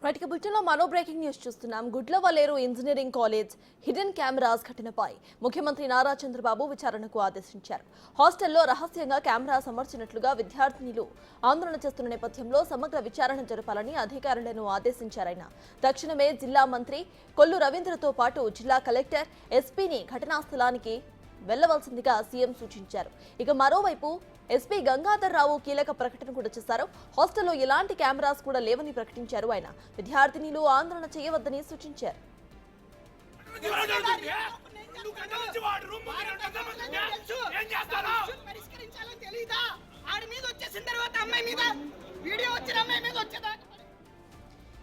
Right బులెటిన్లో మరో breaking news చూస్తున్నాం. Gudlavalleru engineering college hidden cameras ఘటనపై ముఖ్యమంత్రి నారా చంద్రబాబు విచారణకు ఆదేశించారు. హాస్టల్లో రహస్యంగా కెమెరాస్ అమర్చినట్లుగా విద్యార్థినులు ఆందోళన చేస్తున్న నేపథ్యంలో సమగ్ర విచారణ జరపాలని అధికారులను ఆదేశించారాయన. తక్షణమే జిల్లా మంత్రి కొల్లు రవీంద్రతో పాటు జిల్లా కలెక్టర్ ఎస్పీని ఘటనా స్థలానికి వెళ్లవలసిందిగా సీఎం సూచించారు. ఇక మరోవైపు ఎస్పీ గంగాధర్ రావు కీలక ప్రకటన కూడా చేశారు. హాస్టల్లో ఎలాంటి కెమెరాస్ కూడా లేవని ప్రకటించారు. ఆయన విద్యార్థినులు ఆందోళన చేయవద్దని సూచించారు.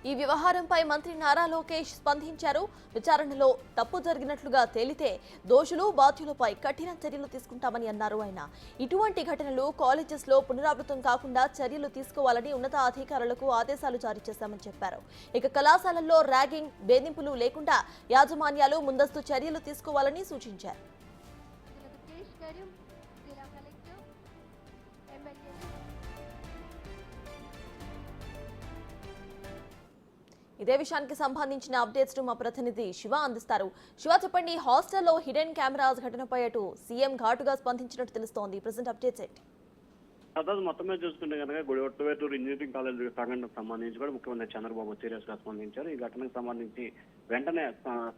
ఈ వ్యవహారంపై మంత్రి నారా లోకేష్ స్పందించారు. విచారణలో తప్పు జరిగినట్లుగా తేలితే దోషులు బాధ్యులపై కఠిన చర్యలు తీసుకుంటామని అన్నారు. ఆయన ఇటువంటి ఘటనలు కాలేజెస్లో పునరావృతం కాకుండా చర్యలు తీసుకోవాలని ఉన్నతాధికారులకు ఆదేశాలు జారీ చేశామని చెప్పారు. ఇక కళాశాలల్లో ర్యాగింగ్, వేధింపులు లేకుండా యాజమాన్యాలు ముందస్తు చర్యలు తీసుకోవాలని సూచించారు. ఇదే విషయానికి సంబంధించిన అప్డేట్స్ మా ప్రతినిధి శివ అందిస్తారు. శివ, చెప్పండి, హాస్టల్లో హిడెన్ కెమెరాస్ ఘటనపై అటు సీఎం ఘాటుగా స్పందించినట్టు తెలుస్తోంది. ప్రెసెంట్ అప్డేట్స్ ఏంటి? అதாவது మొత్తమే చూసుకుంటే కనుక గుడివట్టవేటూరు ఇంజనీరింగ్ కాలేజ్ సంఘటనకు సంబంధించి కూడా ముఖ్యమంత్రి చంద్రబాబు సీరియస్ గా స్పందించారు. ఈ ఘటనకు సంబంధించి వెంటనే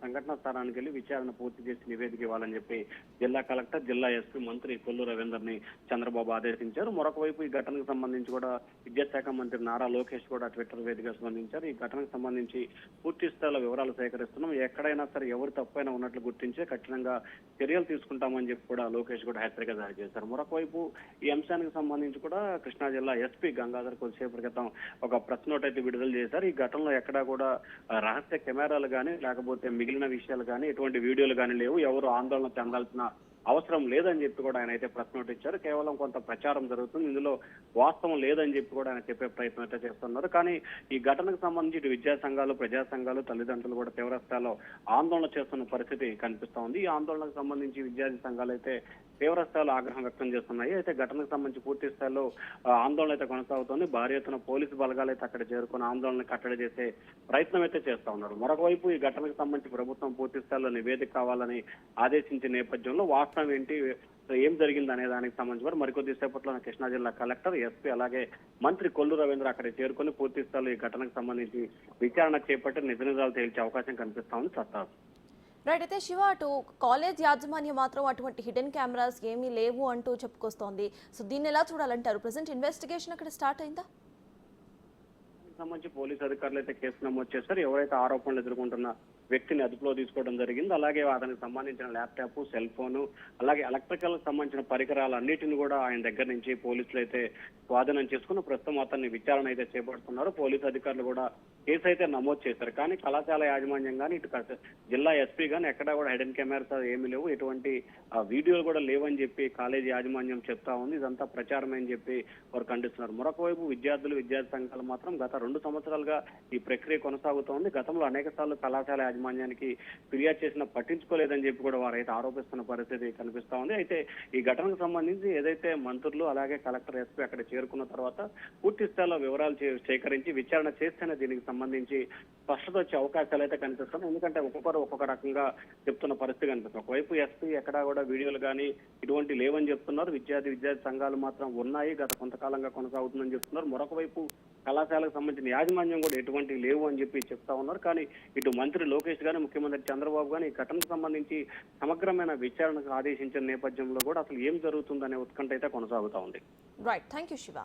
సంఘటన స్థలానికి వెళ్లి విచారణ పూర్తి చేసి నివేదిక ఇవ్వాలని చెప్పి జిల్లా కలెక్టర్, జిల్లా ఎస్పీ మంత్రి కొల్లు రవీందర్ని చంద్రబాబు ఆదేశించారు. మరొక వైపు ఈ ఘటనకు సంబంధించి కూడా విద్యాశాఖ మంత్రి నారా లోకేష్ కూడా ట్విట్టర్ వేదికగా స్పందించారు. ఈ ఘటనకు సంబంధించి పూర్తి స్థాయిలో వివరాలు సేకరిస్తున్నాం, ఎక్కడైనా సరే ఎవరు తప్పైనా ఉన్నట్లు గుర్తించి కఠినంగా చర్యలు తీసుకుంటామని చెప్పి కూడా లోకేష్ కూడా హెచ్చరిక జారీ చేశారు. మరొక వైపు ఈ అంశానికి సంబంధించి కూడా కృష్ణా జిల్లా ఎస్పీ గంగాధర్ కొద్దిసేపటి క్రితం ఒక ప్రెస్ నోట్ అయితే విడుదల చేశారు. ఈ ఘటనలో ఎక్కడా కూడా రహస్య కెమెరాలు కానీ లేకపోతే మిగిలిన విషయాలు కానీ ఎటువంటి వీడియోలు కానీ లేవు, ఎవరు ఆందోళన చెందాల్సిన అవసరం లేదని చెప్పి కూడా ఆయన అయితే ప్రెస్ నోట్ ఇచ్చారు. కేవలం కొంత ప్రచారం జరుగుతుంది, ఇందులో వాస్తవం లేదని చెప్పి కూడా ఆయన చెప్పే ప్రయత్నం అయితే చేస్తున్నారు. కానీ ఈ ఘటనకు సంబంధించి ఇటు విద్యా సంఘాలు, ప్రజా సంఘాలు, తల్లిదండ్రులు కూడా తీవ్ర స్థాయిలో ఆందోళన చేస్తున్న పరిస్థితి కనిపిస్తా ఉంది. ఈ ఆందోళనకు సంబంధించి విద్యార్థి సంఘాలు అయితే తీవ్ర స్థాయిలో ఆగ్రహం వ్యక్తం చేస్తున్నాయి. అయితే ఘటనకు సంబంధించి పూర్తి స్థాయిలో ఆందోళన అయితే కొనసాగుతోంది. భారీ ఎత్తున పోలీసు బలగాలు అయితే అక్కడ చేరుకుని ఆందోళన కట్టడి చేసే ప్రయత్నం అయితే చేస్తా ఉన్నారు. మరొక వైపు ఈ ఘటనకు సంబంధించి ప్రభుత్వం పూర్తి స్థాయిలో నివేదిక కావాలని ఆదేశించిన నేపథ్యంలో వాస్తవం ఏంటి, ఏం జరిగింది అనే దానికి సంబంధించి మరికొద్ది సేపట్లో కృష్ణా జిల్లా కలెక్టర్, ఎస్పీ అలాగే మంత్రి కొల్లు రవీంద్ర అక్కడ చేరుకుని పూర్తి స్థాయిలో ఈ ఘటనకు సంబంధించి విచారణ చేపట్టి నిజ నిజాలు తేల్చే అవకాశం కనిపిస్తా ఉంది. సత్తారు రైట్. అయితే శివ, అటు కాలేజ్ యాజమాన్యం మాత్రం అటువంటి హిడెన్ కెమెరాస్ ఏమీ లేవు అంటూ చెప్పుకొస్తోంది. సో దీన్ని ఎలా చూడాలంటారు? ప్రెసెంట్ ఇన్వెస్టిగేషన్ అక్కడ స్టార్ట్ అయిందా? సంబంధించి పోలీసు అధికారులు అయితే కేసు నమోదు చేశారు. ఎవరైతే ఆరోపణలు ఎదుర్కొంటున్న వ్యక్తిని అదుపులో తీసుకోవడం జరిగింది. అలాగే అతనికి సంబంధించిన ల్యాప్టాప్, సెల్ ఫోను, అలాగే ఎలక్ట్రికల్ సంబంధించిన పరికరాలన్నిటిని కూడా ఆయన దగ్గర నుంచి పోలీసులు అయితే స్వాధీనం చేసుకుని ప్రస్తుతం అతన్ని విచారణ అయితే చేపడుతున్నారు. పోలీసు అధికారులు కూడా కేసు అయితే నమోదు చేశారు. కానీ కళాశాల యాజమాన్యం కానీ ఇటు జిల్లా ఎస్పీ కానీ ఎక్కడా కూడా హిడెన్ కెమెరాస్ ఏమీ లేవు, ఎటువంటి వీడియోలు కూడా లేవని చెప్పి కాలేజీ యాజమాన్యం చెప్తా ఉంది. ఇదంతా ప్రచారమే అని చెప్పి వారు ఖండిస్తున్నారు. మరొక వైపు విద్యార్థులు, విద్యార్థి సంఘాలు మాత్రం గత 2 సంవత్సరాలుగా ఈ ప్రక్రియ కొనసాగుతోంది. గతంలో అనేక సార్లు కళాశాల యాజమాన్యానికి ఫిర్యాదు చేసినా పట్టించుకోలేదని చెప్పి కూడా వారైతే ఆరోపిస్తున్న పరిస్థితి కనిపిస్తా ఉంది. అయితే ఈ ఘటనకు సంబంధించి ఏదైతే మంత్రులు అలాగే కలెక్టర్, ఎస్పీ అక్కడ చేరుకున్న తర్వాత పూర్తి స్థాయిలో వివరాలు సేకరించి విచారణ చేస్తేనే దీనికి సంబంధించి స్పష్టత వచ్చే అవకాశాలు అయితే కనిపిస్తున్నాయి. ఎందుకంటే ఒక్కొక్కరు ఒక్కొక్క రకంగా చెప్తున్న పరిస్థితి కనిపిస్తుంది. ఒకవైపు ఎస్పీ ఎక్కడా కూడా వీడియోలు కానీ ఇటువంటి లేవని చెప్తున్నారు. విద్యార్థి సంఘాలు మాత్రం ఉన్నాయి, గత కొంతకాలంగా కొనసాగుతుందని చెప్తున్నారు. మరొక వైపు కళాశాలకు సంబంధించిన యాజమాన్యం కూడా ఎటువంటి లేవు అని చెప్పి చెప్తా ఉన్నారు. కానీ ఇటు మంత్రి లోకేష్ గానీ, ముఖ్యమంత్రి చంద్రబాబు గానీ ఈ ఘటనకు సంబంధించి సమగ్రమైన విచారణకు ఆదేశించిన నేపథ్యంలో కూడా అసలు ఏం జరుగుతుందనే ఉత్కంఠ అయితే కొనసాగుతా ఉంది. Right, thank you Shiva.